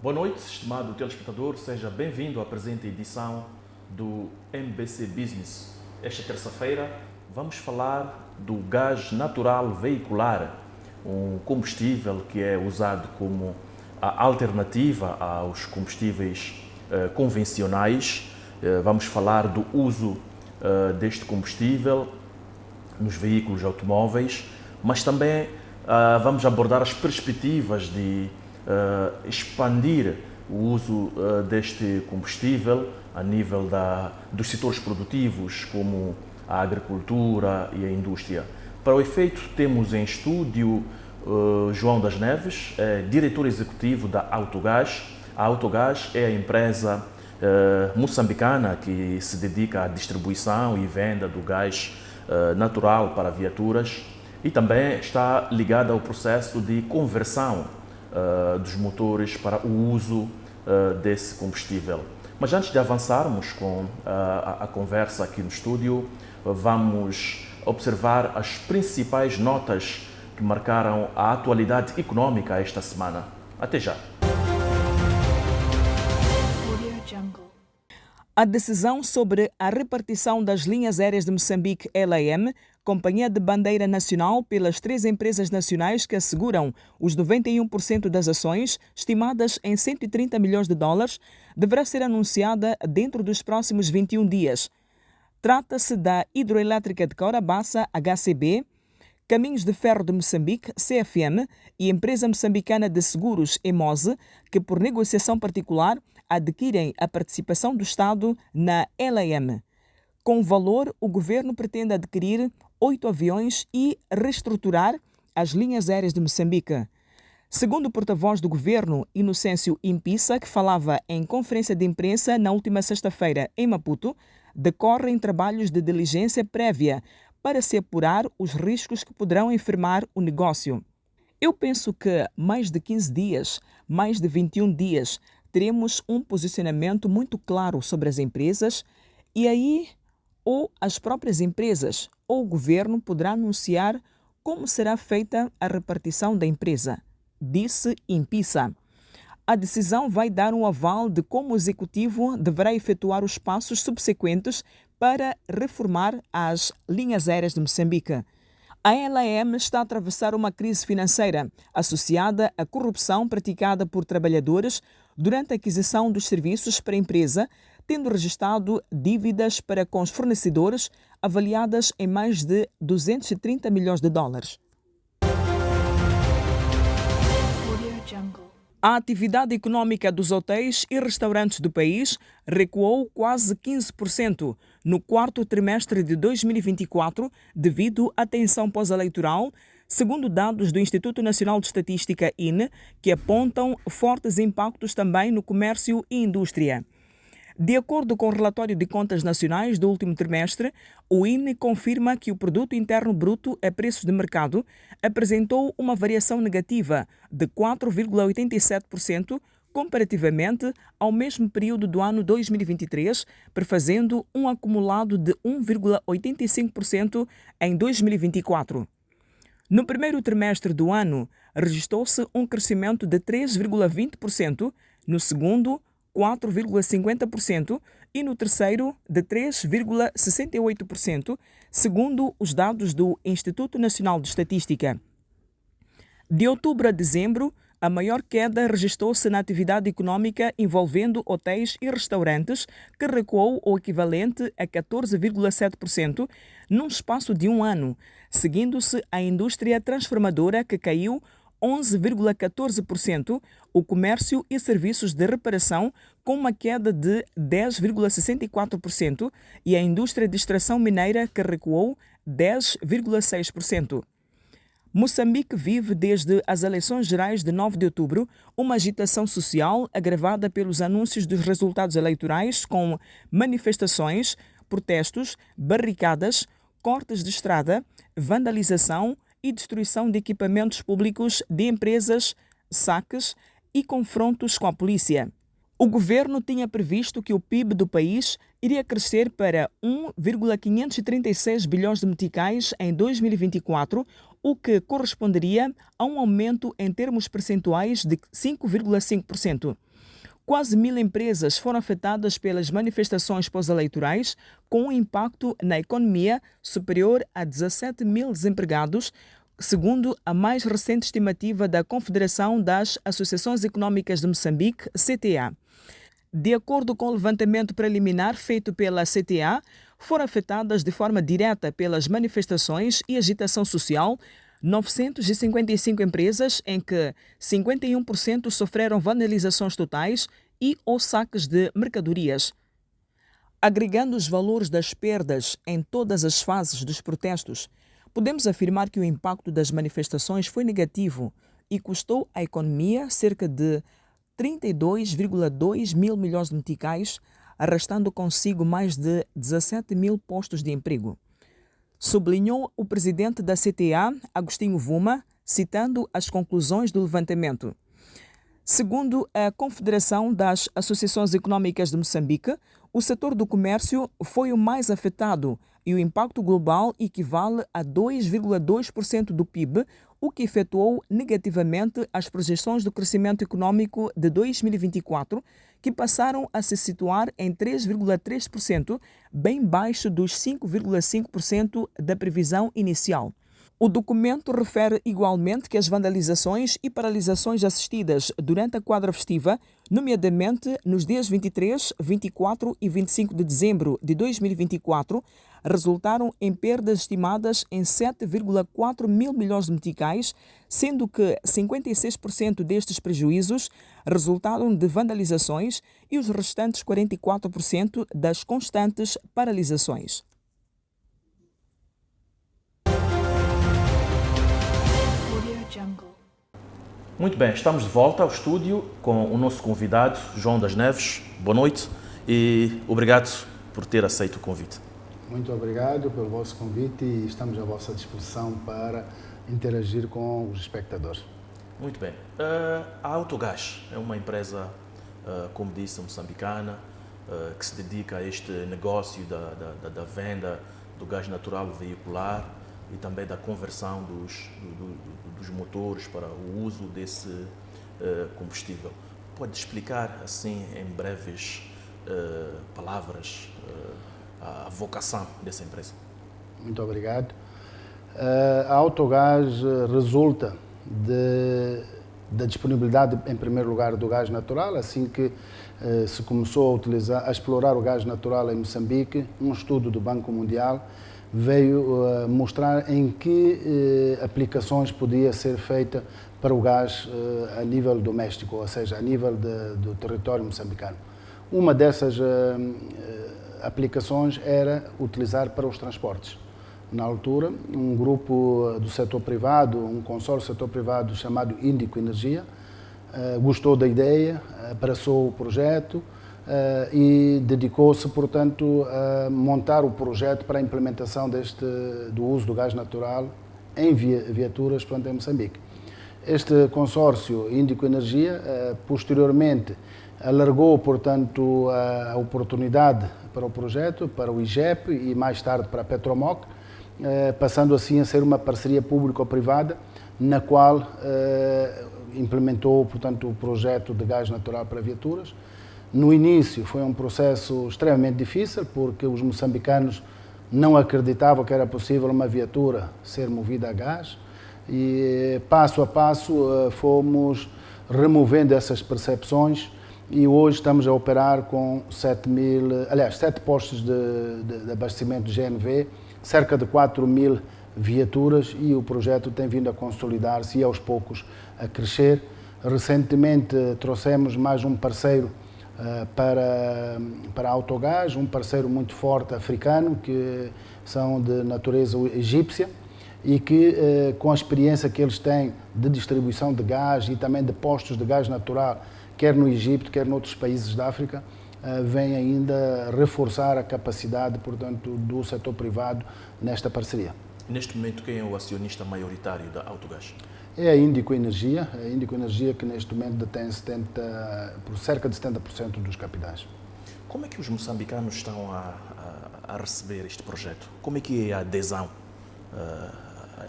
Boa noite, estimado telespectador, seja bem-vindo à presente edição do MBC Business. Esta terça-feira vamos falar do gás natural veicular, um combustível que é usado como a alternativa aos combustíveis convencionais. Vamos falar do uso deste combustível nos veículos automóveis, mas também vamos abordar as perspectivas de expandir o uso deste combustível a nível dos setores produtivos, como a agricultura e a indústria. Para o efeito, temos em estúdio João das Neves, diretor executivo da Autogás. A Autogás é a empresa moçambicana que se dedica à distribuição e venda do gás natural para viaturas e também está ligada ao processo de conversão dos motores para o uso desse combustível. Mas antes de avançarmos com a conversa aqui no estúdio, vamos observar as principais notas que marcaram a atualidade econômica esta semana. Até já! A decisão sobre a repartição das linhas aéreas de Moçambique LAM, companhia de bandeira nacional, pelas 3 empresas nacionais que asseguram os 91% das ações, estimadas em 130 milhões de dólares, deverá ser anunciada dentro dos próximos 21 dias. Trata-se da Hidroelétrica de Caurabaça, HCB, Caminhos de Ferro de Moçambique, CFM, e Empresa Moçambicana de Seguros, EMOSE, que por negociação particular adquirem a participação do Estado na LAM. Com o valor, o governo pretende adquirir 8 aviões e reestruturar as linhas aéreas de Moçambique. Segundo o porta-voz do governo, Inocêncio Impissa, que falava em conferência de imprensa na última sexta-feira em Maputo, decorrem trabalhos de diligência prévia para se apurar os riscos que poderão enfermar o negócio. Eu penso que mais de 15 dias, mais de 21 dias, teremos um posicionamento muito claro sobre as empresas e aí ou as próprias empresas ou o governo poderá anunciar como será feita a repartição da empresa, disse Impissa. A decisão vai dar um aval de como o executivo deverá efetuar os passos subsequentes para reformar as linhas aéreas de Moçambique. A LAM está a atravessar uma crise financeira associada à corrupção praticada por trabalhadores durante a aquisição dos serviços para a empresa, tendo registrado dívidas para com os fornecedores avaliadas em mais de 230 milhões de dólares. A atividade econômica dos hotéis e restaurantes do país recuou quase 15% no quarto trimestre de 2024 devido à tensão pós-eleitoral, segundo dados do Instituto Nacional de Estatística, INE, que apontam fortes impactos também no comércio e indústria. De acordo com o relatório de contas nacionais do último trimestre, o INE confirma que o Produto Interno Bruto a preços de mercado apresentou uma variação negativa de 4,87% comparativamente ao mesmo período do ano 2023, prefazendo um acumulado de 1,85% em 2024. No primeiro trimestre do ano, registrou-se um crescimento de 3,20%, no segundo, 4,50% e no terceiro de 3,68%, segundo os dados do Instituto Nacional de Estatística. De outubro a dezembro, a maior queda registrou-se na atividade econômica envolvendo hotéis e restaurantes, que recuou o equivalente a 14,7% num espaço de um ano, seguindo-se a indústria transformadora, que caiu 11,14%, o comércio e serviços de reparação com uma queda de 10,64% e a indústria de extração mineira, que recuou 10,6%. Moçambique vive desde as eleições gerais de 9 de outubro uma agitação social agravada pelos anúncios dos resultados eleitorais, com manifestações, protestos, barricadas, cortes de estrada, vandalização e destruição de equipamentos públicos de empresas, saques e confrontos com a polícia. O governo tinha previsto que o PIB do país iria crescer para 1,536 bilhões de meticais em 2024, o que corresponderia a um aumento em termos percentuais de 5,5%. Quase 1.000 empresas foram afetadas pelas manifestações pós-eleitorais, com um impacto na economia superior a 17 mil desempregados, segundo a mais recente estimativa da Confederação das Associações Económicas de Moçambique, CTA. De acordo com o levantamento preliminar feito pela CTA, foram afetadas de forma direta pelas manifestações e agitação social 955 empresas, em que 51% sofreram vandalizações totais e ou saques de mercadorias. Agregando os valores das perdas em todas as fases dos protestos, podemos afirmar que o impacto das manifestações foi negativo e custou à economia cerca de 32,2 mil milhões de meticais, arrastando consigo mais de 17 mil postos de emprego. Sublinhou o presidente da CTA, Agostinho Vuma, citando as conclusões do levantamento. Segundo a Confederação das Associações Económicas de Moçambique, o setor do comércio foi o mais afetado e o impacto global equivale a 2,2% do PIB, o que efetuou negativamente as projeções do crescimento econômico de 2024, que passaram a se situar em 3,3%, bem baixo dos 5,5% da previsão inicial. O documento refere igualmente que as vandalizações e paralisações assistidas durante a quadra festiva, nomeadamente nos dias 23, 24 e 25 de dezembro de 2024, resultaram em perdas estimadas em 7,4 mil milhões de meticais, sendo que 56% destes prejuízos resultaram de vandalizações e os restantes 44% das constantes paralisações. Muito bem, estamos de volta ao estúdio com o nosso convidado, João das Neves. Boa noite e obrigado por ter aceito o convite. Muito obrigado pelo vosso convite e estamos à vossa disposição para interagir com os espectadores. Muito bem. A Autogás é uma empresa, como disse, moçambicana, que se dedica a este negócio da venda do gás natural veicular e também da conversão dos motores para o uso desse combustível. Pode explicar, assim, em breves palavras, a vocação dessa empresa? Muito obrigado. A Autogás resulta da disponibilidade, em primeiro lugar, do gás natural. Assim que se começou a explorar o gás natural em Moçambique, um estudo do Banco Mundial veio mostrar em que aplicações podia ser feita para o gás a nível doméstico, ou seja, a nível do território moçambicano. Uma dessas aplicações era utilizar para os transportes. Na altura, um grupo do setor privado, um consórcio do setor privado chamado Índico Energia, gostou da ideia, abraçou o projeto e dedicou-se, portanto, a montar o projeto para a implementação do uso do gás natural em viaturas, portanto, em Moçambique. Este consórcio Índico Energia, posteriormente, alargou, portanto, a oportunidade para o projeto, para o IGEP e mais tarde para a Petromoc, passando assim a ser uma parceria público-privada, na qual implementou, portanto, o projeto de gás natural para viaturas. No início foi um processo extremamente difícil, porque os moçambicanos não acreditavam que era possível uma viatura ser movida a gás, e passo a passo fomos removendo essas percepções e hoje estamos a operar com 7 postos de abastecimento de GNV, cerca de 4 mil viaturas, e o projeto tem vindo a consolidar-se e aos poucos a crescer. Recentemente trouxemos mais um parceiro para a Autogás, um parceiro muito forte africano, que são de natureza egípcia e que, com a experiência que eles têm de distribuição de gás e também de postos de gás natural, quer no Egito, quer noutros países da África, vem ainda reforçar a capacidade, portanto, do setor privado nesta parceria. Neste momento, quem é o acionista maioritário da Autogás? É a Índico Energia, que neste momento detém por cerca de 70% dos capitais. Como é que os moçambicanos estão a receber este projeto? Como é que é a adesão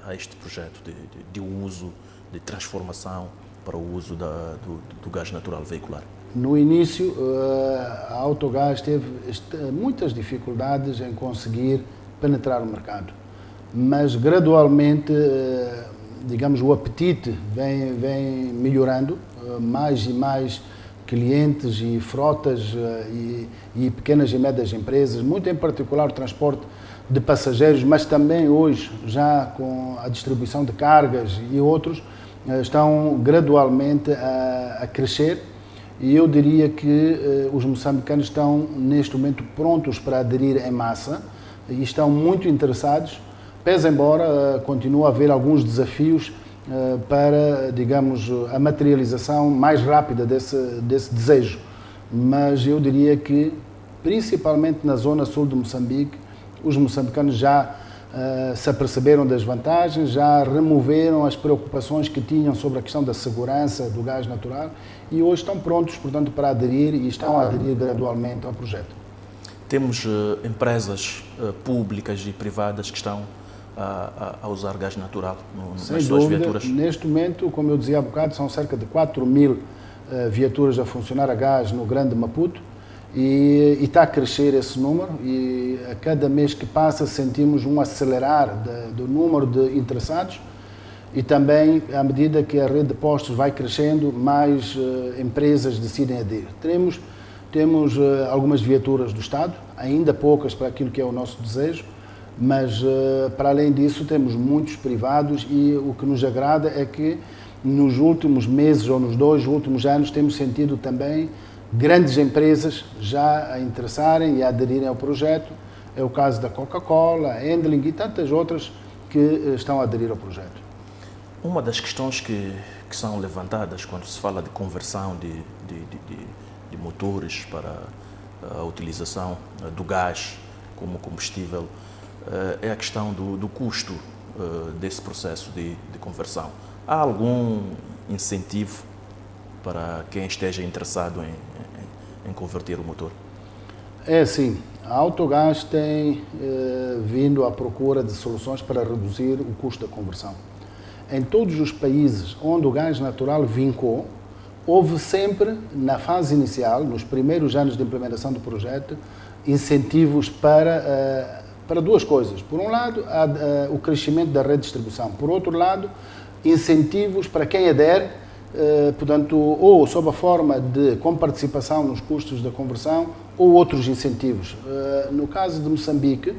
a este projeto de uso, de transformação para o uso do gás natural veicular? No início, a Autogás teve muitas dificuldades em conseguir penetrar o mercado, mas gradualmente, digamos, o apetite vem melhorando, mais e mais clientes e frotas e pequenas e médias empresas, muito em particular o transporte de passageiros, mas também hoje, já com a distribuição de cargas e outros, estão gradualmente a crescer. E eu diria que os moçambicanos estão, neste momento, prontos para aderir em massa e estão muito interessados, pese embora continue a haver alguns desafios para, digamos, a materialização mais rápida desse desejo. Mas eu diria que, principalmente na zona sul de Moçambique, os moçambicanos já se aperceberam das vantagens, já removeram as preocupações que tinham sobre a questão da segurança do gás natural e hoje estão prontos, portanto, para aderir e estão a aderir gradualmente ao projeto. Temos empresas públicas e privadas que estão a usar gás natural nas suas viaturas? Neste momento, como eu dizia há bocado, são cerca de 4.000 viaturas a funcionar a gás no Grande Maputo. E está a crescer esse número e a cada mês que passa sentimos um acelerar do número de interessados e também, à medida que a rede de postos vai crescendo, mais empresas decidem aderir. Temos algumas viaturas do Estado, ainda poucas para aquilo que é o nosso desejo, mas para além disso temos muitos privados e o que nos agrada é que nos últimos meses ou nos 2 últimos anos temos sentido também grandes empresas já a interessarem e a aderirem ao projeto. É o caso da Coca-Cola, a Endling e tantas outras que estão a aderir ao projeto. Uma das questões que são levantadas quando se fala de conversão de motores para a utilização do gás como combustível é a questão do custo desse processo de conversão. Há algum incentivo para quem esteja interessado em converter o motor? É sim, a Autogás tem vindo à procura de soluções para reduzir o custo da conversão. Em todos os países onde o gás natural vincou, houve sempre, na fase inicial, nos primeiros anos de implementação do projeto, incentivos para 2 coisas. Por um lado, o crescimento da rede de distribuição. Por outro lado, incentivos para quem adere, portanto, ou sob a forma de comparticipação nos custos da conversão ou outros incentivos. No caso de Moçambique,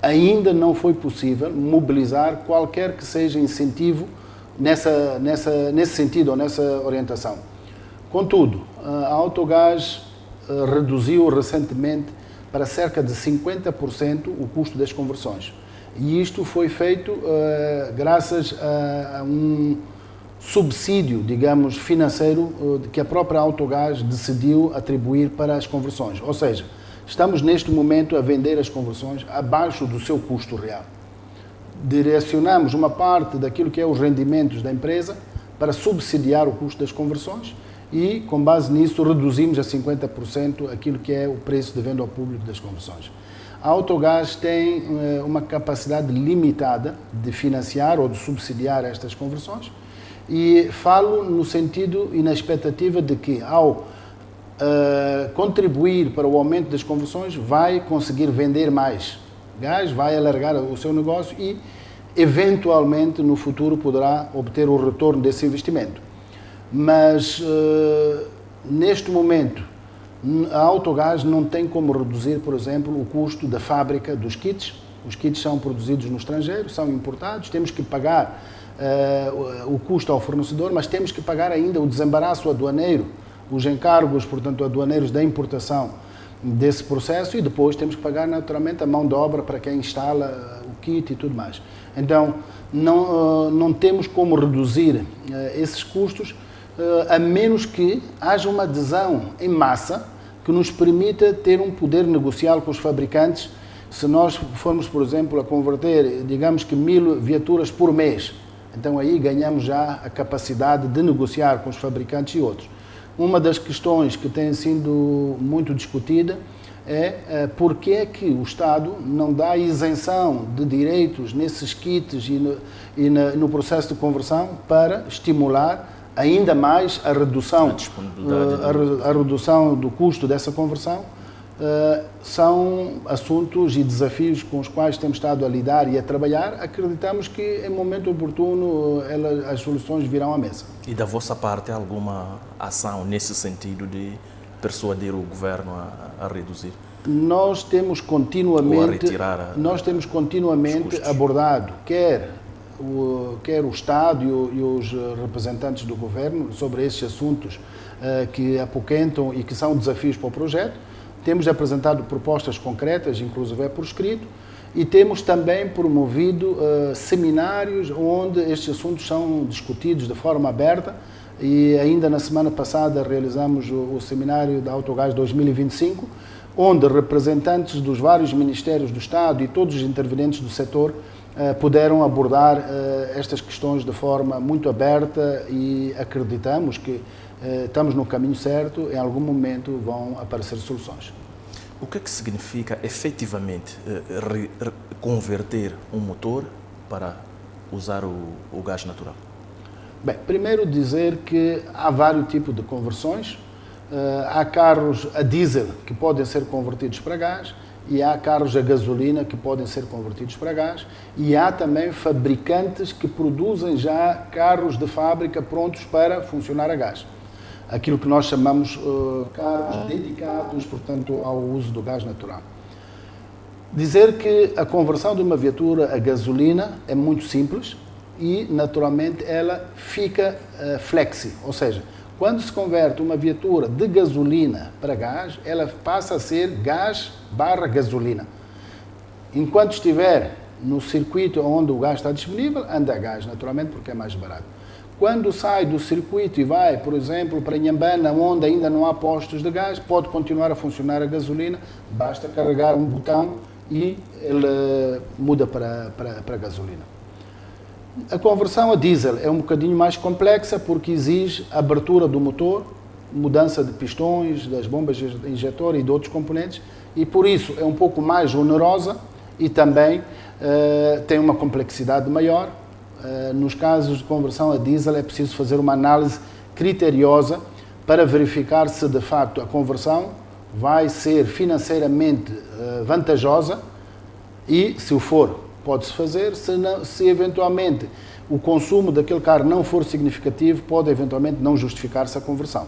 ainda não foi possível mobilizar qualquer que seja incentivo nesse sentido ou nessa orientação. Contudo, a Autogás reduziu recentemente para cerca de 50% o custo das conversões. E isto foi feito graças a um subsídio, digamos, financeiro que a própria Autogás decidiu atribuir para as conversões. Ou seja, estamos neste momento a vender as conversões abaixo do seu custo real. Direcionamos uma parte daquilo que é os rendimentos da empresa para subsidiar o custo das conversões e, com base nisso, reduzimos a 50% aquilo que é o preço de venda ao público das conversões. A Autogás tem uma capacidade limitada de financiar ou de subsidiar estas conversões e falo no sentido e na expectativa de que, ao contribuir para o aumento das conversões, vai conseguir vender mais gás, vai alargar o seu negócio e, eventualmente, no futuro poderá obter o retorno desse investimento. Mas, neste momento, a Autogás não tem como reduzir, por exemplo, o custo da fábrica dos kits. Os kits são produzidos no estrangeiro, são importados, temos que pagar o custo ao fornecedor, mas temos que pagar ainda o desembaraço aduaneiro, os encargos, portanto, aduaneiros da importação desse processo e depois temos que pagar naturalmente a mão de obra para quem instala o kit e tudo mais. Então, não temos como reduzir esses custos a menos que haja uma adesão em massa que nos permita ter um poder negocial com os fabricantes. Se nós formos, por exemplo, a converter, digamos que 1000 viaturas por mês, então aí ganhamos já a capacidade de negociar com os fabricantes e outros. Uma das questões que tem sido muito discutida é porque é que o Estado não dá isenção de direitos nesses kits e no processo de conversão para estimular ainda mais a redução, disponibilidade a redução do custo dessa conversão. São assuntos e desafios com os quais temos estado a lidar e a trabalhar. Acreditamos que, em momento oportuno, as soluções virão à mesa. E da vossa parte, há alguma ação nesse sentido de persuadir o governo a reduzir? Nós temos continuamente abordado, quer o Estado e os representantes do governo, sobre estes assuntos que apoquentam e que são desafios para o projeto. Temos apresentado propostas concretas, inclusive por escrito, e temos também promovido seminários onde estes assuntos são discutidos de forma aberta, e ainda na semana passada realizamos o seminário da Autogás 2025, onde representantes dos vários ministérios do Estado e todos os intervenientes do setor puderam abordar estas questões de forma muito aberta, e acreditamos que estamos no caminho certo. Em algum momento vão aparecer soluções. O que é que significa efetivamente converter um motor para usar o gás natural? Bem, primeiro dizer que há vários tipos de conversões. Há carros a diesel que podem ser convertidos para gás, e há carros a gasolina que podem ser convertidos para gás, e há também fabricantes que produzem já carros de fábrica prontos para funcionar a gás. Aquilo que nós chamamos carros dedicados, portanto, ao uso do gás natural. Dizer que a conversão de uma viatura a gasolina é muito simples e, naturalmente, ela fica flexi, ou seja, quando se converte uma viatura de gasolina para gás, ela passa a ser gás/gasolina. Enquanto estiver no circuito onde o gás está disponível, anda a gás, naturalmente, porque é mais barato. Quando sai do circuito e vai, por exemplo, para Inhambana, onde ainda não há postos de gás, pode continuar a funcionar a gasolina, basta carregar um botão e ele muda para gasolina. A conversão a diesel é um bocadinho mais complexa, porque exige abertura do motor, mudança de pistões, das bombas injetor e de outros componentes, e por isso é um pouco mais onerosa e também tem uma complexidade maior. Nos casos de conversão a diesel é preciso fazer uma análise criteriosa para verificar se de facto a conversão vai ser financeiramente vantajosa, e se o for, pode-se fazer. Se eventualmente o consumo daquele carro não for significativo, pode eventualmente não justificar-se a conversão.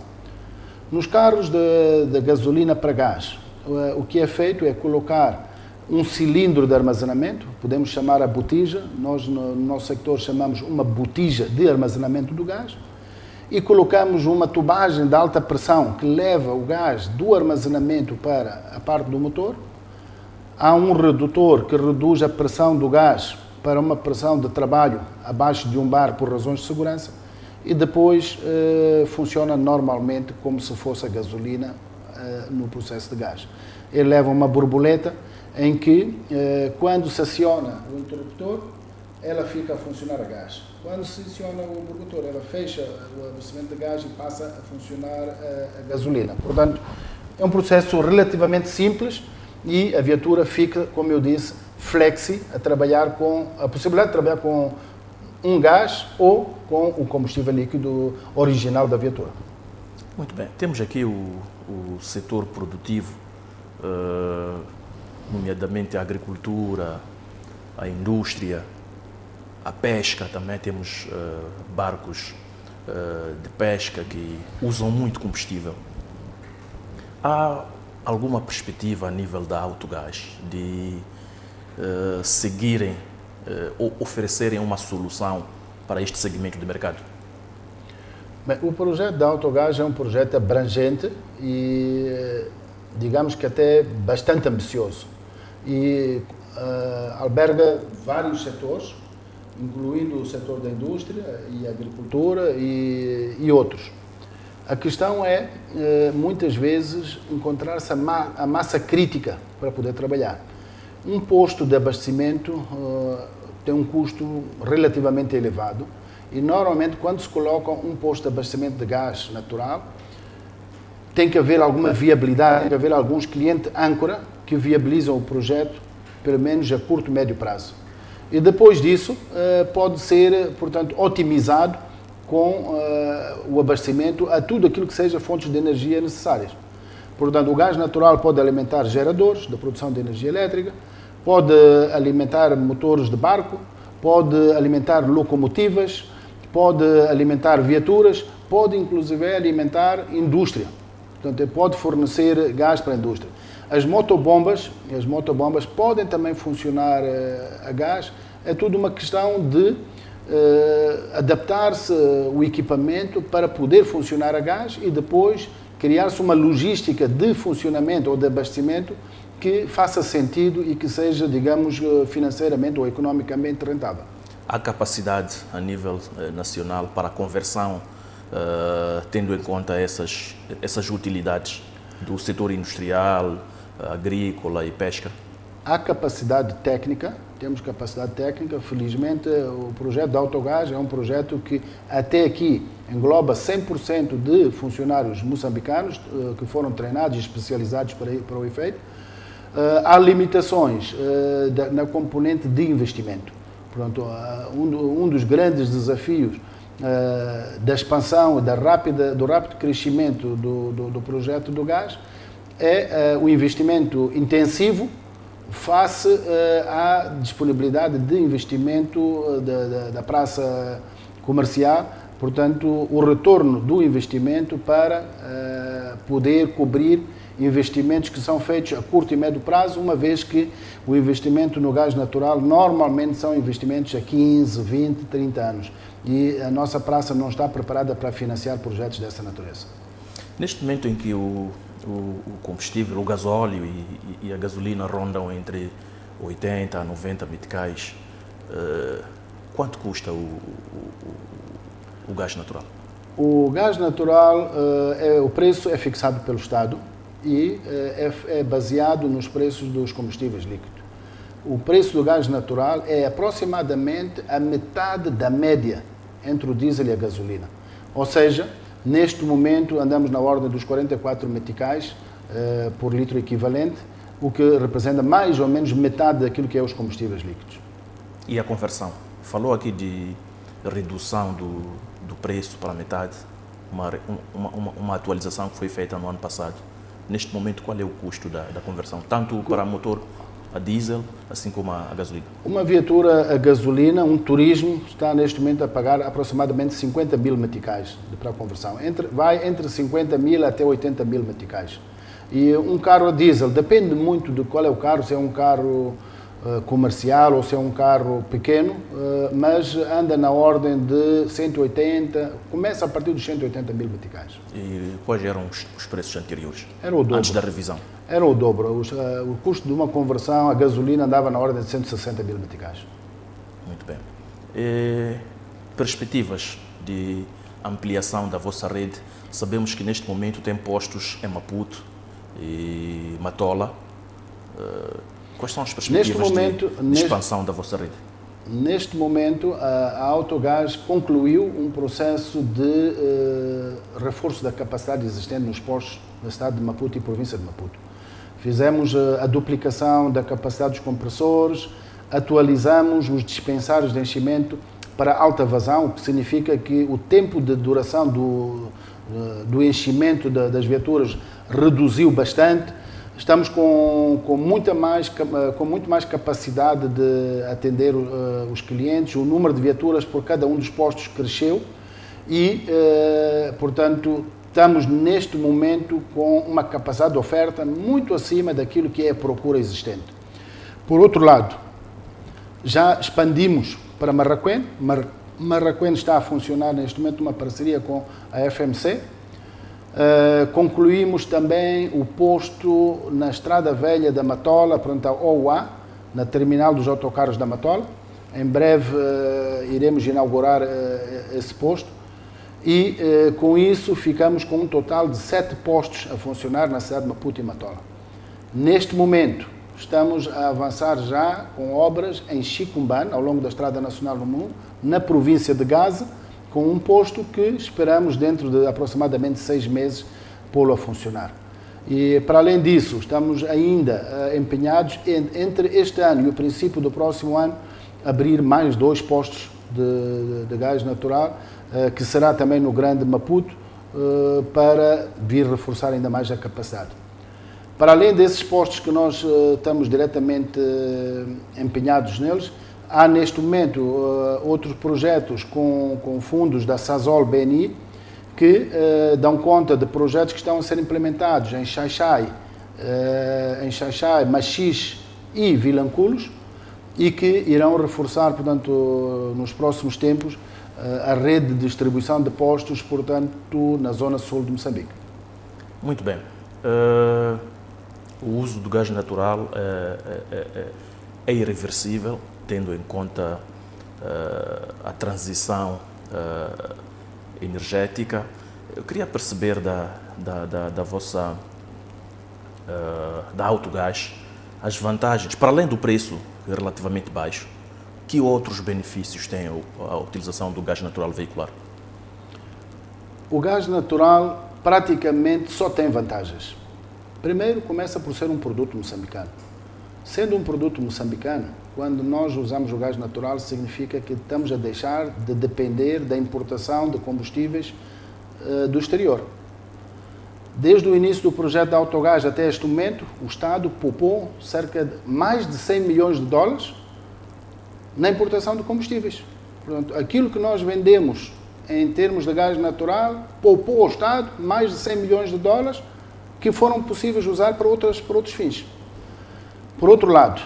Nos carros de gasolina para gás, o que é feito é colocar um cilindro de armazenamento, podemos chamar a botija, nós no nosso sector chamamos uma botija de armazenamento do gás, e colocamos uma tubagem de alta pressão que leva o gás do armazenamento para a parte do motor. Há um redutor que reduz a pressão do gás para uma pressão de trabalho abaixo de 1 bar por razões de segurança, e depois funciona normalmente como se fosse a gasolina no processo de gás. Ele leva uma borboleta em que, quando se aciona o interruptor, ela fica a funcionar a gás. Quando se aciona o interruptor, ela fecha o abastecimento de gás e passa a funcionar a gasolina. Portanto, é um processo relativamente simples, e a viatura fica, como eu disse, flexi, a possibilidade de trabalhar com um gás ou com o combustível líquido original da viatura. Muito bem. Temos aqui o setor produtivo, nomeadamente a agricultura, a indústria, a pesca. Também temos barcos de pesca que usam muito combustível. Há alguma perspectiva a nível da Autogás de seguirem ou oferecerem uma solução para este segmento de mercado? Bem, o projeto da Autogás é um projeto abrangente e, digamos que até bastante ambicioso, e alberga vários setores, incluindo o setor da indústria e agricultura e outros. A questão é, muitas vezes, encontrar-se a massa crítica para poder trabalhar. Um posto de abastecimento tem um custo relativamente elevado, e normalmente quando se coloca um posto de abastecimento de gás natural, tem que haver alguma viabilidade, tem que haver alguns clientes âncora que viabilizam o projeto, pelo menos a curto e médio prazo. E depois disso, pode ser, portanto, otimizado com o abastecimento a tudo aquilo que seja fontes de energia necessárias. Portanto, o gás natural pode alimentar geradores da produção de energia elétrica, pode alimentar motores de barco, pode alimentar locomotivas, pode alimentar viaturas, pode inclusive alimentar indústria. Portanto, pode fornecer gás para a indústria. As motobombas podem também funcionar a gás. É tudo uma questão de adaptar-se o equipamento para poder funcionar a gás e depois criar-se uma logística de funcionamento ou de abastecimento que faça sentido e que seja, digamos, financeiramente ou economicamente rentável. Há capacidade a nível nacional para a conversão, tendo em conta essas utilidades do setor industrial, agrícola e pesca? Há capacidade técnica, temos capacidade técnica. Felizmente, o projeto da Autogás é um projeto que até aqui engloba 100% de funcionários moçambicanos que foram treinados e especializados para o efeito. Há limitações na componente de investimento. Portanto, um dos grandes desafios da expansão e do rápido crescimento do projeto do gás é o investimento intensivo face à disponibilidade de investimento da praça comercial, portanto, o retorno do investimento para poder cobrir investimentos que são feitos a curto e médio prazo, uma vez que o investimento no gás natural normalmente são investimentos a 15, 20, 30 anos. E a nossa praça não está preparada para financiar projetos dessa natureza. Neste momento em que o combustível, o gasóleo e a gasolina rondam entre 80 a 90 meticais, quanto custa o gás natural? O gás natural, o preço é fixado pelo Estado e é baseado nos preços dos combustíveis líquidos. O preço do gás natural é aproximadamente a metade da média entre o diesel e a gasolina. Ou seja, neste momento andamos na ordem dos 44 meticais por litro equivalente, o que representa mais ou menos metade daquilo que é os combustíveis líquidos. E a conversão? Falou aqui de redução do preço para metade, uma atualização que foi feita no ano passado. Neste momento, qual é o custo da conversão, tanto para motor a diesel, assim como a gasolina? Uma viatura a gasolina, um turismo, está neste momento a pagar aproximadamente 50 mil meticais para a conversão. Vai entre 50 mil até 80 mil meticais. E um carro a diesel, depende muito de qual é o carro, se é um carro comercial ou se é um carro pequeno, mas anda na ordem de 180, começa a partir dos 180 mil meticais. E quais eram os preços anteriores? Era o dobro. Antes da revisão? Era o dobro. O custo de uma conversão a gasolina andava na ordem de 160 mil meticais. Muito bem. Perspectivas de ampliação da vossa rede? Sabemos que neste momento tem postos em Maputo e Matola. Quais são as perspectivas de expansão da vossa rede? Neste momento, a Autogás concluiu um processo de reforço da capacidade existente nos postos da cidade de Maputo e província de Maputo. Fizemos a duplicação da capacidade dos compressores, atualizamos os dispensários de enchimento para alta vazão, o que significa que o tempo de duração do enchimento das viaturas reduziu bastante. Estamos com muito mais capacidade de atender os clientes, o número de viaturas por cada um dos postos cresceu e, portanto, estamos neste momento com uma capacidade de oferta muito acima daquilo que é a procura existente. Por outro lado, já expandimos para Marraquém. Marraquém está a funcionar neste momento uma parceria com a FMC. Concluímos também o posto na Estrada Velha da Matola, pronto, a OUA, na terminal dos autocarros da Matola. Em breve iremos inaugurar esse posto e com isso ficamos com um total de 7 postos a funcionar na cidade de Maputo e Matola. Neste momento estamos a avançar já com obras em Chicumbane, ao longo da Estrada Nacional número 1, na província de Gaza, com um posto que esperamos dentro de aproximadamente 6 meses pô-lo a funcionar. E para além disso, estamos ainda empenhados entre este ano e o princípio do próximo ano abrir mais 2 postos de gás natural que será também no Grande Maputo, para vir reforçar ainda mais a capacidade. Para além desses postos que nós estamos diretamente empenhados neles, há neste momento outros projetos com fundos da Sasol BNI que dão conta de projetos que estão a ser implementados em Xai-Xai, Machis e Vilanculos, e que irão reforçar, portanto, nos próximos tempos, a rede de distribuição de postos, portanto, na zona sul de Moçambique. Muito bem. O uso do gás natural é irreversível, tendo em conta a transição energética. Eu queria perceber da vossa da Autogás as vantagens, para além do preço relativamente baixo, que outros benefícios tem a utilização do gás natural veicular? O gás natural praticamente só tem vantagens. Primeiro, começa por ser um produto moçambicano. Sendo um produto moçambicano, quando nós usamos o gás natural, significa que estamos a deixar de depender da importação de combustíveis do exterior. Desde o início do projeto da Autogás até este momento, o Estado poupou cerca de mais de 100 milhões de dólares na importação de combustíveis. Portanto, aquilo que nós vendemos em termos de gás natural poupou ao Estado mais de 100 milhões de dólares que foram possíveis usar para outros fins. Por outro lado,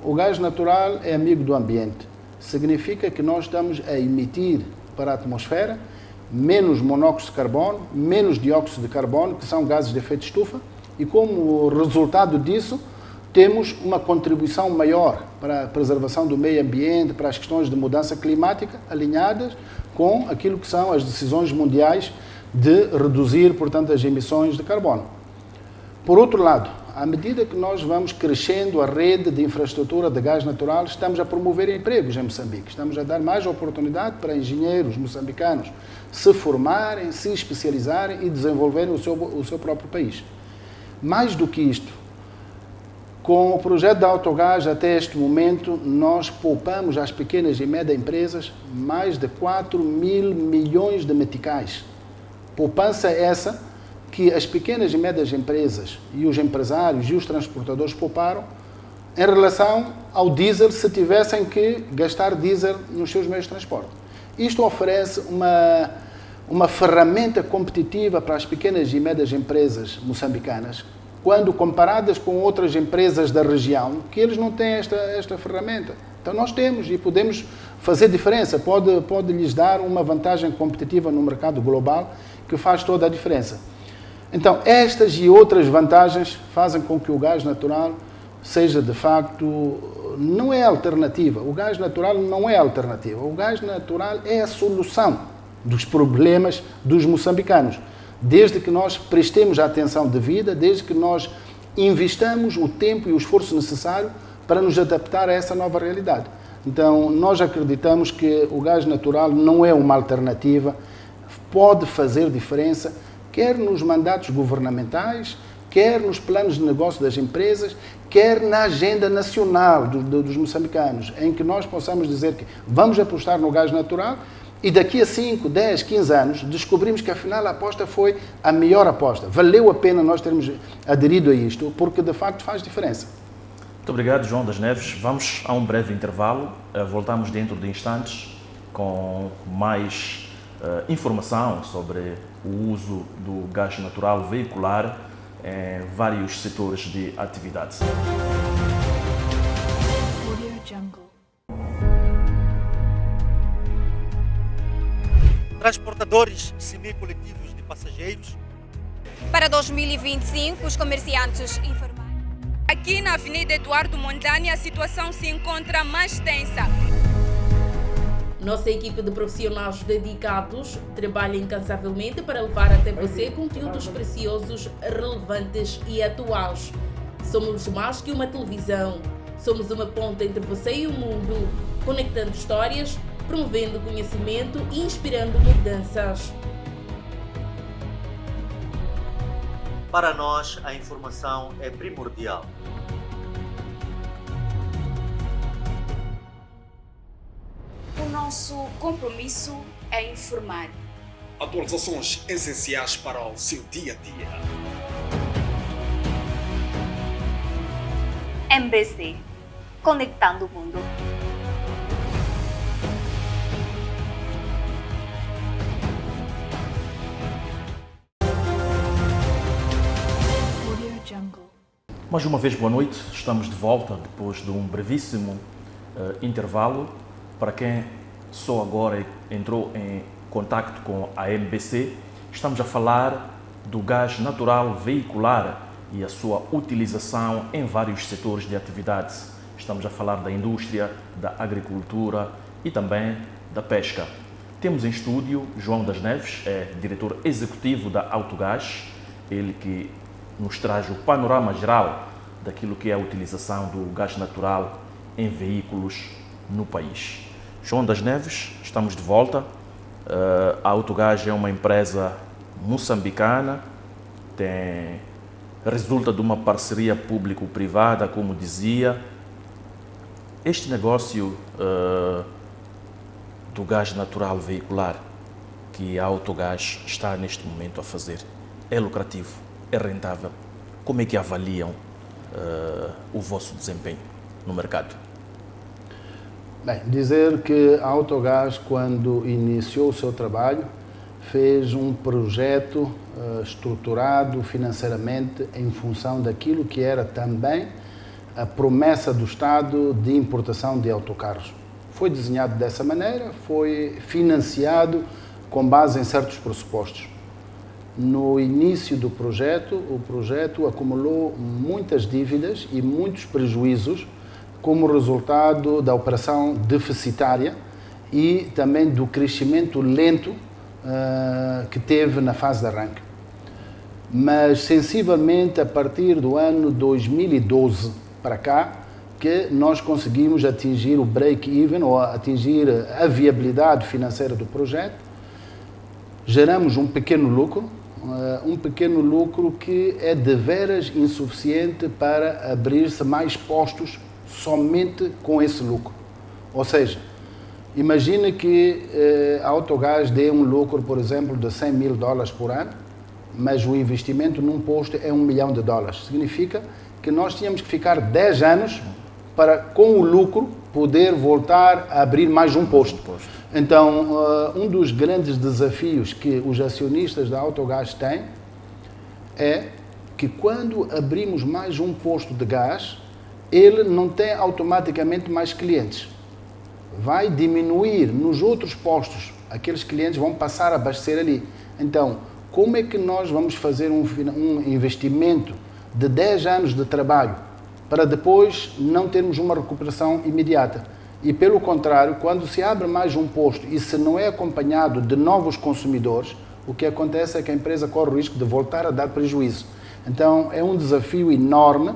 o gás natural é amigo do ambiente. Significa que nós estamos a emitir para a atmosfera menos monóxido de carbono, menos dióxido de carbono, que são gases de efeito de estufa, e como resultado disso, temos uma contribuição maior para a preservação do meio ambiente, para as questões de mudança climática, alinhadas com aquilo que são as decisões mundiais de reduzir, portanto, as emissões de carbono. Por outro lado, à medida que nós vamos crescendo a rede de infraestrutura de gás natural, estamos a promover empregos em Moçambique. Estamos a dar mais oportunidade para engenheiros moçambicanos se formarem, se especializarem e desenvolverem o seu próprio país. Mais do que isto, com o projeto da Autogás, até este momento, nós poupamos às pequenas e médias empresas mais de 4 mil milhões de meticais. Poupança essa que as pequenas e médias empresas e os empresários e os transportadores pouparam em relação ao diesel, se tivessem que gastar diesel nos seus meios de transporte. Isto oferece uma ferramenta competitiva para as pequenas e médias empresas moçambicanas, quando comparadas com outras empresas da região, que eles não têm esta ferramenta. Então nós temos e podemos fazer diferença, pode lhes dar uma vantagem competitiva no mercado global que faz toda a diferença. Então, estas e outras vantagens fazem com que o gás natural seja, de facto, não é alternativa. O gás natural não é alternativa. O gás natural é a solução dos problemas dos moçambicanos. Desde que nós prestemos a atenção devida, desde que nós investamos o tempo e o esforço necessário para nos adaptar a essa nova realidade. Então, nós acreditamos que o gás natural não é uma alternativa, pode fazer diferença, quer nos mandatos governamentais, quer nos planos de negócio das empresas, quer na agenda nacional dos moçambicanos, em que nós possamos dizer que vamos apostar no gás natural e daqui a 5, 10, 15 anos descobrimos que afinal a aposta foi a melhor aposta. Valeu a pena nós termos aderido a isto, porque de facto faz diferença. Muito obrigado, João das Neves. Vamos a um breve intervalo. Voltamos dentro de instantes com mais informação sobre o uso do gás natural veicular em vários setores de atividades. Transportadores semi-coletivos de passageiros. Para 2025, os comerciantes informaram. Aqui na Avenida Eduardo Mondlane, a situação se encontra mais tensa. Nossa equipe de profissionais dedicados trabalha incansavelmente para levar até você conteúdos preciosos, relevantes e atuais. Somos mais que uma televisão. Somos uma ponte entre você e o mundo, conectando histórias, promovendo conhecimento e inspirando mudanças. Para nós, a informação é primordial. O nosso compromisso é informar. Atualizações essenciais para o seu dia a dia. MBC, conectando o mundo. Mais uma vez, boa noite. Estamos de volta depois de um brevíssimo intervalo. Para quem só agora entrou em contacto com a MBC, estamos a falar do gás natural veicular e a sua utilização em vários setores de atividades. Estamos a falar da indústria, da agricultura e também da pesca. Temos em estúdio João das Neves, é diretor executivo da Autogás, ele que nos traz o panorama geral daquilo que é a utilização do gás natural em veículos no país. João das Neves, estamos de volta. A Autogás é uma empresa moçambicana, resulta de uma parceria público-privada, como dizia. Este negócio do gás natural veicular que a Autogás está neste momento a fazer é lucrativo, é rentável? Como é que avaliam o vosso desempenho no mercado? Bem, dizer que a Autogás, quando iniciou o seu trabalho, fez um projeto estruturado financeiramente em função daquilo que era também a promessa do Estado de importação de autocarros. Foi desenhado dessa maneira, foi financiado com base em certos pressupostos. No início do projeto, o projeto acumulou muitas dívidas e muitos prejuízos como resultado da operação deficitária e também do crescimento lento que teve na fase de arranque. Mas, sensivelmente, a partir do ano 2012 para cá, que nós conseguimos atingir o break-even ou atingir a viabilidade financeira do projeto, geramos um pequeno lucro que é deveras insuficiente para abrir-se mais postos somente com esse lucro. Ou seja, imagine que a Autogás dê um lucro, por exemplo, de $100 mil por ano, mas o investimento num posto é $1 milhão. Significa que nós tínhamos que ficar 10 anos para, com o lucro, poder voltar a abrir mais um posto. Então, um dos grandes desafios que os acionistas da Autogás têm é que quando abrimos mais um posto de gás, ele não tem automaticamente mais clientes. Vai diminuir nos outros postos, aqueles clientes vão passar a abastecer ali. Então, como é que nós vamos fazer um investimento de 10 anos de trabalho para depois não termos uma recuperação imediata? E, pelo contrário, quando se abre mais um posto e se não é acompanhado de novos consumidores, o que acontece é que a empresa corre o risco de voltar a dar prejuízo. Então, é um desafio enorme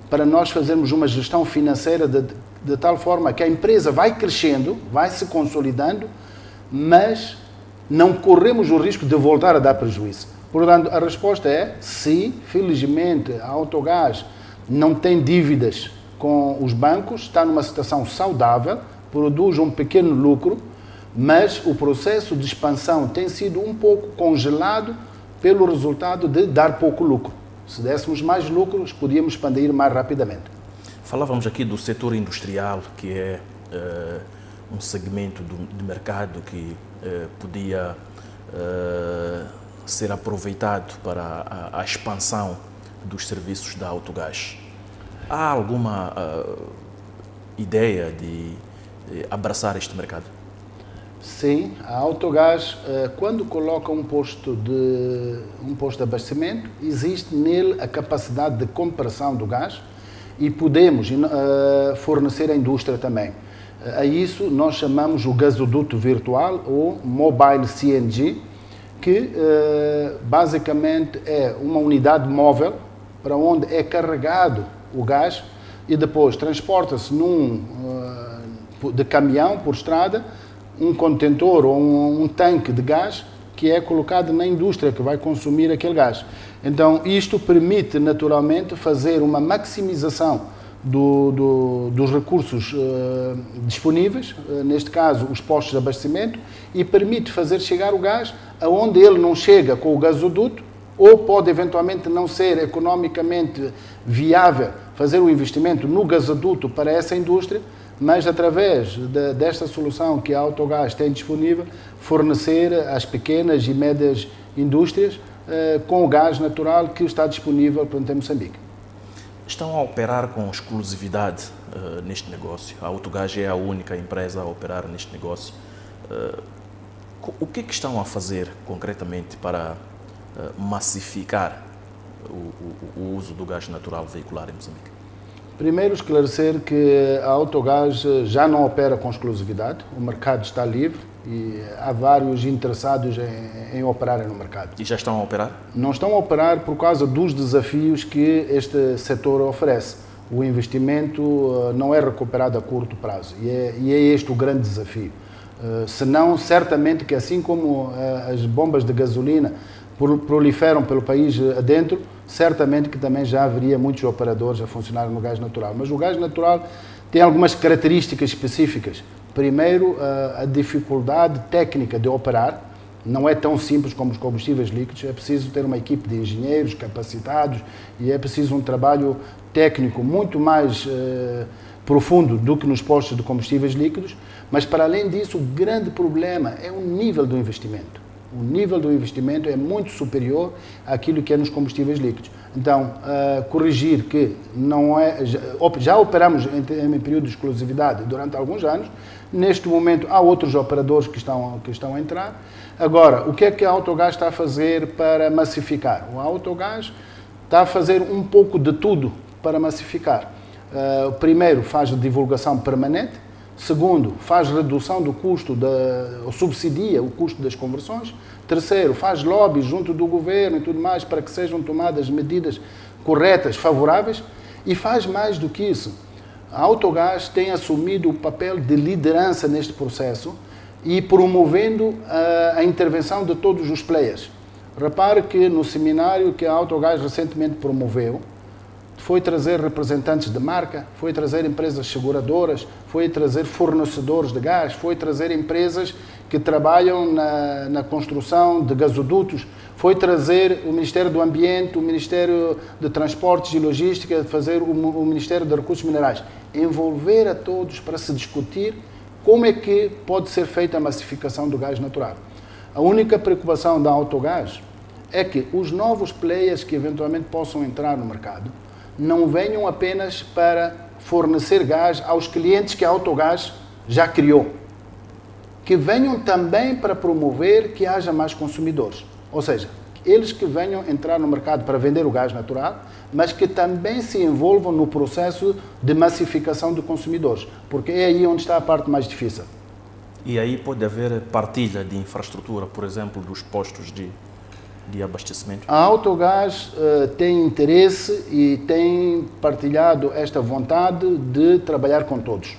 para nós fazermos uma gestão financeira de tal forma que a empresa vai crescendo, vai se consolidando, mas não corremos o risco de voltar a dar prejuízo. Portanto, a resposta é sim, felizmente a Autogás não tem dívidas com os bancos, está numa situação saudável, produz um pequeno lucro, mas o processo de expansão tem sido um pouco congelado pelo resultado de dar pouco lucro. Se dessemos mais lucros, podíamos expandir mais rapidamente. Falávamos aqui do setor industrial, que é um segmento de mercado que podia ser aproveitado para a expansão dos serviços da Autogás. Há alguma ideia de abraçar este mercado? Sim, a Autogás, quando coloca um posto de abastecimento, existe nele a capacidade de compressão do gás e podemos fornecer à indústria também. A isso nós chamamos o gasoduto virtual ou Mobile CNG, que basicamente é uma unidade móvel para onde é carregado o gás e depois transporta-se de caminhão por estrada, um contentor ou um tanque de gás que é colocado na indústria que vai consumir aquele gás. Então, isto permite naturalmente fazer uma maximização dos recursos disponíveis, neste caso os postos de abastecimento, e permite fazer chegar o gás aonde ele não chega com o gasoduto, ou pode eventualmente não ser economicamente viável fazer o investimento no gasoduto para essa indústria, mas através desta solução que a Autogás tem disponível, fornecer às pequenas e médias indústrias com o gás natural que está disponível em Moçambique. Estão a operar com exclusividade neste negócio. A Autogás é a única empresa a operar neste negócio. O que estão a fazer concretamente para massificar o uso do gás natural veicular em Moçambique? Primeiro, esclarecer que a Autogás já não opera com exclusividade, o mercado está livre e há vários interessados em operarem no mercado. E já estão a operar? Não estão a operar por causa dos desafios que este setor oferece. O investimento não é recuperado a curto prazo e é este o grande desafio. Senão, certamente que assim como as bombas de gasolina proliferam pelo país adentro, certamente que também já haveria muitos operadores a funcionar no gás natural. Mas o gás natural tem algumas características específicas. Primeiro, a dificuldade técnica de operar. Não é tão simples como os combustíveis líquidos, é preciso ter uma equipe de engenheiros capacitados e é preciso um trabalho técnico muito mais profundo do que nos postos de combustíveis líquidos, mas para além disso, o grande problema é o nível do investimento. O nível do investimento é muito superior àquilo que é nos combustíveis líquidos. Então, corrigir que não é... Já operamos em período de exclusividade durante alguns anos. Neste momento, há outros operadores que estão a entrar. Agora, o que é que a Autogás está a fazer para massificar? A Autogás está a fazer um pouco de tudo para massificar. Primeiro, faz divulgação permanente. Segundo, faz redução do custo, ou subsidia o custo das conversões. Terceiro, faz lobby junto do governo e tudo mais para que sejam tomadas medidas corretas, favoráveis. E faz mais do que isso. A Autogás tem assumido o papel de liderança neste processo e promovendo a intervenção de todos os players. Repare que no seminário que a Autogás recentemente promoveu, foi trazer representantes de marca, foi trazer empresas seguradoras, foi trazer fornecedores de gás, foi trazer empresas que trabalham na construção de gasodutos, foi trazer o Ministério do Ambiente, o Ministério de Transportes e Logística, fazer o Ministério de Recursos Minerais. Envolver a todos para se discutir como é que pode ser feita a massificação do gás natural. A única preocupação da Autogás é que os novos players que eventualmente possam entrar no mercado não venham apenas para fornecer gás aos clientes que a Autogás já criou, que venham também para promover que haja mais consumidores. Ou seja, eles que venham entrar no mercado para vender o gás natural, mas que também se envolvam no processo de massificação de consumidores, porque é aí onde está a parte mais difícil. E aí pode haver partilha de infraestrutura, por exemplo, dos postos de abastecimento? A Autogás tem interesse e tem partilhado esta vontade de trabalhar com todos.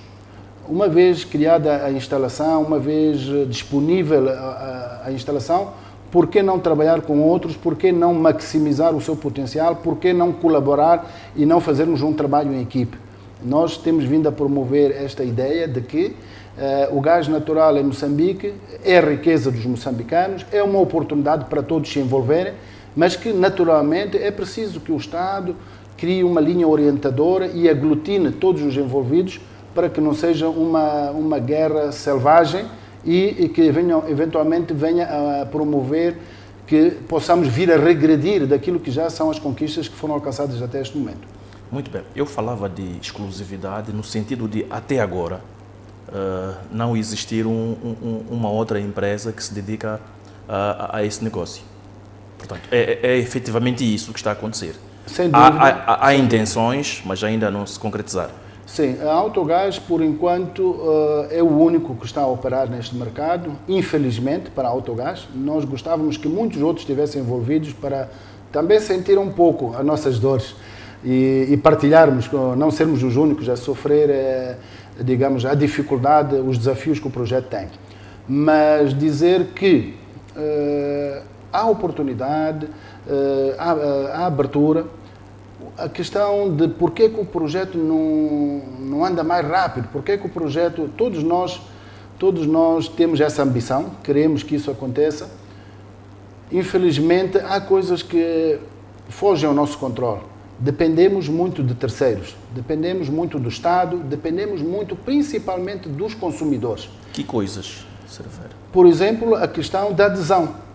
Uma vez criada a instalação, uma vez disponível a instalação, por que não trabalhar com outros? Por que não maximizar o seu potencial? Por que não colaborar e não fazermos um trabalho em equipe? Nós temos vindo a promover esta ideia de que o gás natural em Moçambique é a riqueza dos moçambicanos, é uma oportunidade para todos se envolverem, mas que naturalmente é preciso que o Estado crie uma linha orientadora e aglutine todos os envolvidos para que não seja uma guerra selvagem e que eventualmente venha a promover que possamos vir a regredir daquilo que já são as conquistas que foram alcançadas até este momento. Muito bem. Eu falava de exclusividade no sentido de, até agora, não existir uma outra empresa que se dedica a esse negócio. Portanto, é efetivamente isso que está a acontecer. Sem dúvida. Há intenções, mas ainda não se concretizaram. Sim, a Autogás, por enquanto, é o único que está a operar neste mercado. Infelizmente, para a Autogás, nós gostávamos que muitos outros estivessem envolvidos para também sentir um pouco as nossas dores e partilharmos, não sermos os únicos a sofrer, digamos, a dificuldade, os desafios que o projeto tem. Mas dizer que há oportunidade, há abertura. A questão de por que o projeto não anda mais rápido, por que o projeto, todos nós temos essa ambição, queremos que isso aconteça. Infelizmente, há coisas que fogem ao nosso controle. Dependemos muito de terceiros, dependemos muito do Estado, dependemos muito principalmente dos consumidores. Que coisas se refere? Por exemplo, a questão da adesão.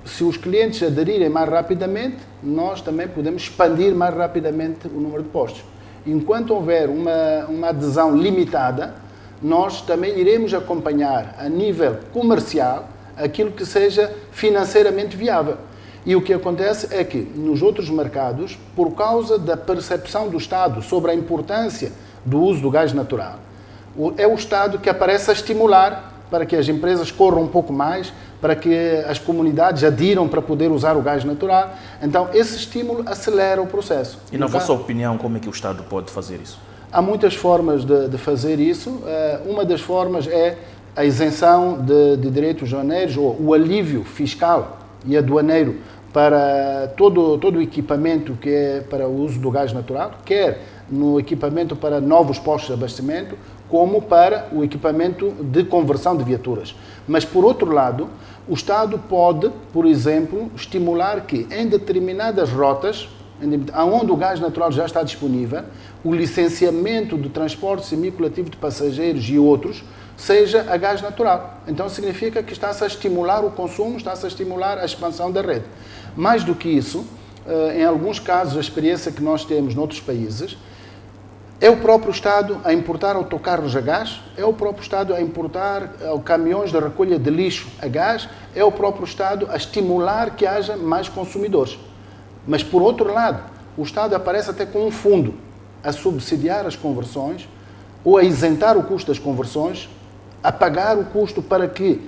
Se os clientes aderirem mais rapidamente, nós também podemos expandir mais rapidamente o número de postos. Enquanto houver uma adesão limitada, nós também iremos acompanhar a nível comercial aquilo que seja financeiramente viável. E o que acontece é que nos outros mercados, por causa da percepção do Estado sobre a importância do uso do gás natural, é o Estado que aparece a estimular para que as empresas corram um pouco mais, para que as comunidades adiram para poder usar o gás natural. Então, esse estímulo acelera o processo. E na vossa opinião, como é que o Estado pode fazer isso? Há muitas formas de fazer isso. Uma das formas é a isenção de direitos aduaneiros, ou o alívio fiscal e aduaneiro para todo o equipamento que é para o uso do gás natural, quer no equipamento para novos postos de abastecimento, como para o equipamento de conversão de viaturas. Mas, por outro lado, o Estado pode, por exemplo, estimular que em determinadas rotas, onde o gás natural já está disponível, o licenciamento do transporte semicoletivo de passageiros e outros seja a gás natural. Então, significa que está-se a estimular o consumo, está-se a estimular a expansão da rede. Mais do que isso, em alguns casos, a experiência que nós temos noutros países, é o próprio Estado a importar autocarros a gás, é o próprio Estado a importar caminhões de recolha de lixo a gás, é o próprio Estado a estimular que haja mais consumidores. Mas, por outro lado, o Estado aparece até com um fundo a subsidiar as conversões ou a isentar o custo das conversões, a pagar o custo para que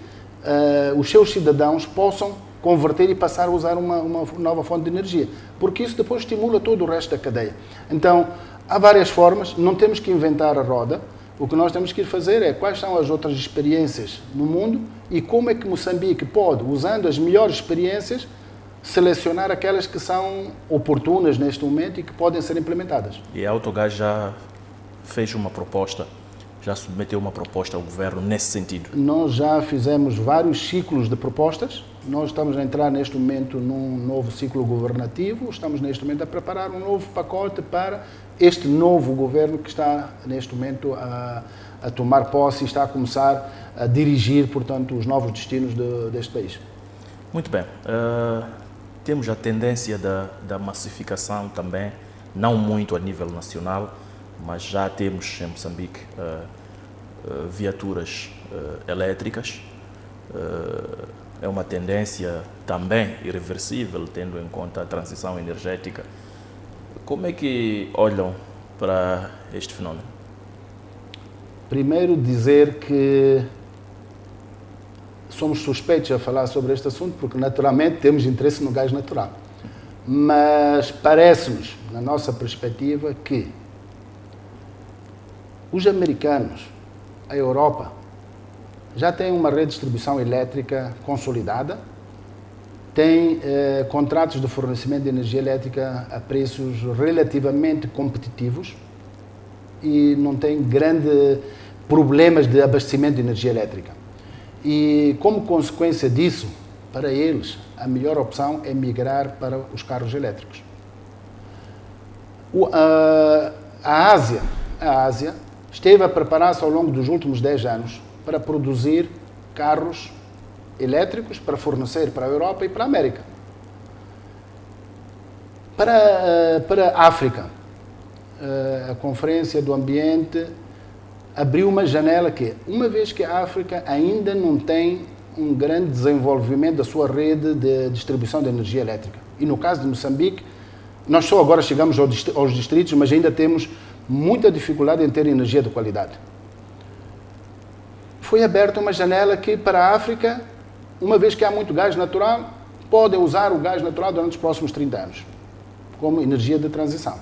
os seus cidadãos possam converter e passar a usar uma nova fonte de energia. Porque isso depois estimula todo o resto da cadeia. Então, há várias formas, não temos que inventar a roda. O que nós temos que ir fazer é quais são as outras experiências no mundo e como é que Moçambique pode, usando as melhores experiências, selecionar aquelas que são oportunas neste momento e que podem ser implementadas. E a Autogás já fez uma proposta, já submeteu uma proposta ao governo nesse sentido? Nós já fizemos vários ciclos de propostas. Nós estamos a entrar neste momento num novo ciclo governativo, estamos neste momento a preparar um novo pacote para este novo governo que está neste momento a tomar posse e está a começar a dirigir, portanto, os novos destinos deste país. Muito bem. Temos a tendência da massificação também, não muito a nível nacional, mas já temos em Moçambique viaturas elétricas. É uma tendência também irreversível, tendo em conta a transição energética. Como é que olham para este fenómeno? Primeiro, dizer que somos suspeitos a falar sobre este assunto, porque naturalmente temos interesse no gás natural. Mas parece-nos, na nossa perspectiva, que os americanos, a Europa, já têm uma rede de distribuição elétrica consolidada, têm contratos de fornecimento de energia elétrica a preços relativamente competitivos e não têm grandes problemas de abastecimento de energia elétrica. E, como consequência disso, para eles, a melhor opção é migrar para os carros elétricos. A Ásia esteve a preparar-se ao longo dos últimos 10 anos para produzir carros elétricos para fornecer para a Europa e para a América. Para a África, a Conferência do Ambiente abriu uma janela que, uma vez que a África ainda não tem um grande desenvolvimento da sua rede de distribuição de energia elétrica. E no caso de Moçambique, nós só agora chegamos aos distritos, mas ainda temos muita dificuldade em ter energia de qualidade. Foi aberta uma janela que, para a África, uma vez que há muito gás natural, podem usar o gás natural durante os próximos 30 anos, como energia de transição.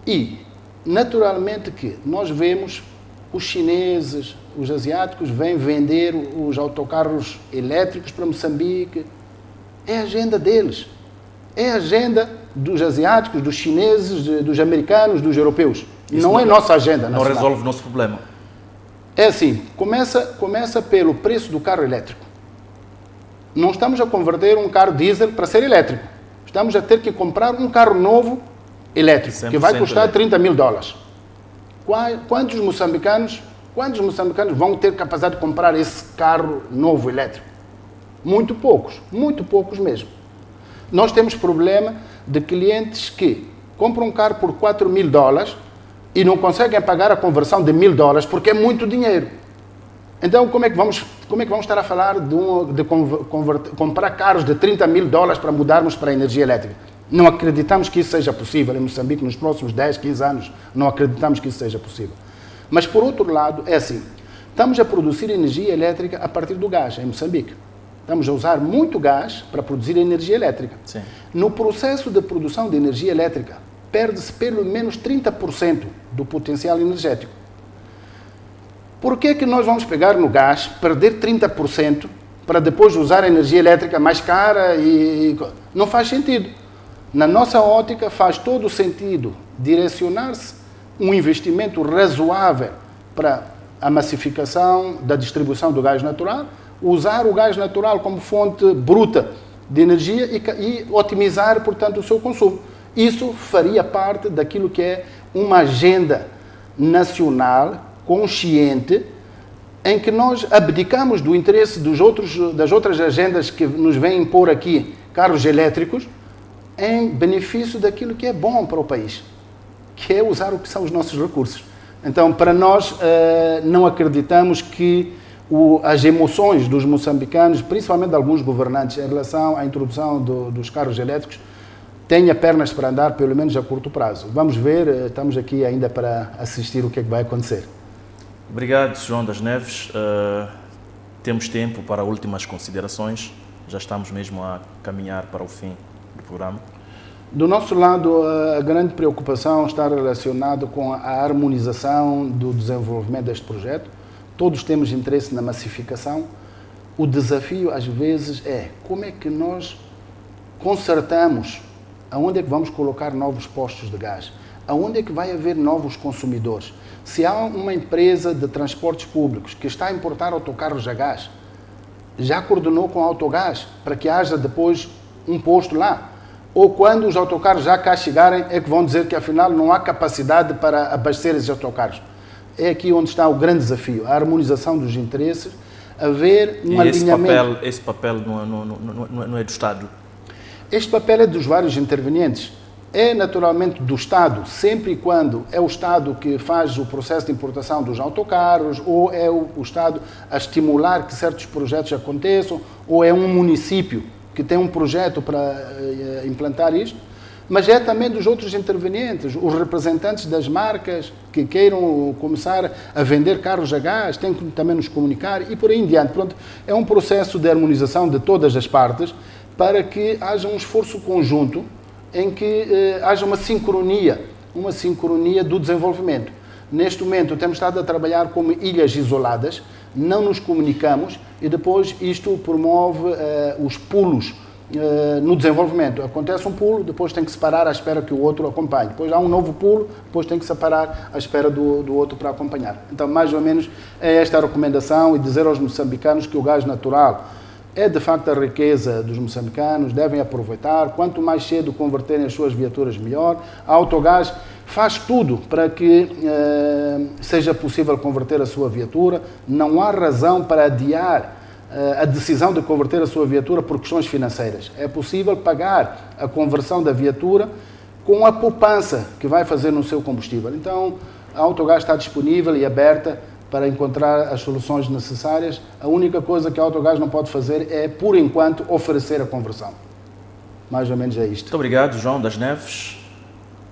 E, naturalmente, que nós vemos os chineses, os asiáticos, vêm vender os autocarros elétricos para Moçambique. É a agenda deles. É a agenda dos asiáticos, dos chineses, dos americanos, dos europeus. Isso Não é nossa agenda não nacional. resolve o nosso problema. É assim, começa pelo preço do carro elétrico. Não estamos a converter um carro diesel para ser elétrico. Estamos a ter que comprar um carro novo elétrico, que vai custar $30 mil. Quantos moçambicanos vão ter capacidade de comprar esse carro novo elétrico? Muito poucos mesmo. Nós temos problema de clientes que compram um carro por $4 mil e não conseguem pagar a conversão de $1.000 porque é muito dinheiro. Então, como é que vamos estar a falar de comprar carros de $30 mil para mudarmos para a energia elétrica? Não acreditamos que isso seja possível em Moçambique nos próximos 10, 15 anos. Não acreditamos que isso seja possível. Mas, por outro lado, é assim. Estamos a produzir energia elétrica a partir do gás em Moçambique. Estamos a usar muito gás para produzir energia elétrica. Sim. No processo de produção de energia elétrica, perde-se pelo menos 30% do potencial energético. Por que nós vamos pegar no gás, perder 30% para depois usar a energia elétrica mais cara? Não faz sentido. Na nossa ótica, faz todo o sentido direcionar-se um investimento razoável para a massificação da distribuição do gás natural, usar o gás natural como fonte bruta de energia e otimizar, portanto, o seu consumo. Isso faria parte daquilo que é uma agenda nacional consciente em que nós abdicamos do interesse das outras agendas que nos vêm impor aqui carros elétricos em benefício daquilo que é bom para o país, que é usar o que são os nossos recursos. Então, para nós, não acreditamos que as emoções dos moçambicanos, principalmente de alguns governantes, em relação à introdução dos carros elétricos, tenha pernas para andar, pelo menos a curto prazo. Vamos ver, estamos aqui ainda para assistir o que é que vai acontecer. Obrigado, João das Neves. Temos tempo para últimas considerações. Já estamos mesmo a caminhar para o fim do programa. Do nosso lado, a grande preocupação está relacionada com a harmonização do desenvolvimento deste projeto. Todos temos interesse na massificação. O desafio, às vezes, é como é que nós consertamos aonde é que vamos colocar novos postos de gás, aonde é que vai haver novos consumidores. Se há uma empresa de transportes públicos que está a importar autocarros a gás, já coordenou com a Autogás para que haja depois um posto lá? Ou quando os autocarros já cá chegarem é que vão dizer que afinal não há capacidade para abastecer esses autocarros? É aqui onde está o grande desafio, a harmonização dos interesses, haver um alinhamento. Esse papel não é do Estado? Este papel é dos vários intervenientes. É naturalmente do Estado, sempre e quando é o Estado que faz o processo de importação dos autocarros, ou é o Estado a estimular que certos projetos aconteçam, ou é um município que tem um projeto para implantar isto. Mas é também dos outros intervenientes, os representantes das marcas que queiram começar a vender carros a gás, têm que também nos comunicar e por aí em diante. Pronto, é um processo de harmonização de todas as partes para que haja um esforço conjunto em que haja uma sincronia do desenvolvimento. Neste momento temos estado a trabalhar como ilhas isoladas, não nos comunicamos e depois isto promove os pulos no desenvolvimento. Acontece um pulo, depois tem que se parar à espera que o outro acompanhe. Depois há um novo pulo, depois tem que se parar à espera do outro para acompanhar. Então, mais ou menos, é esta a recomendação e dizer aos moçambicanos que o gás natural é, de facto, a riqueza dos moçambicanos, devem aproveitar. Quanto mais cedo converterem as suas viaturas, melhor. A Autogás faz tudo para que seja possível converter a sua viatura. Não há razão para adiar a decisão de converter a sua viatura por questões financeiras. É possível pagar a conversão da viatura com a poupança que vai fazer no seu combustível. Então, a Autogás está disponível e aberta para encontrar as soluções necessárias. A única coisa que a Autogás não pode fazer é, por enquanto, oferecer a conversão. Mais ou menos é isto. Muito obrigado, João das Neves.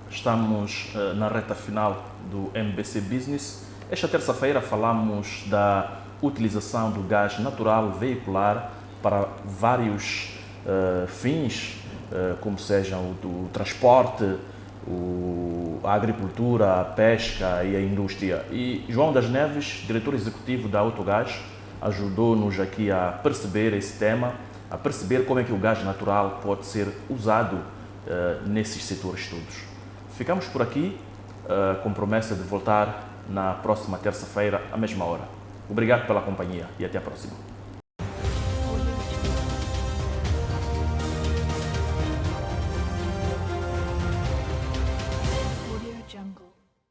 Estamos na reta final do MBC Business. Esta terça-feira falamos da utilização do gás natural veicular para vários fins, como sejam o do transporte, a agricultura, a pesca e a indústria. E João das Neves, diretor executivo da Autogás, ajudou-nos aqui a perceber esse tema, a perceber como é que o gás natural pode ser usado nesses setores todos. Ficamos por aqui, com promessa de voltar na próxima terça-feira, à mesma hora. Obrigado pela companhia e até a próxima.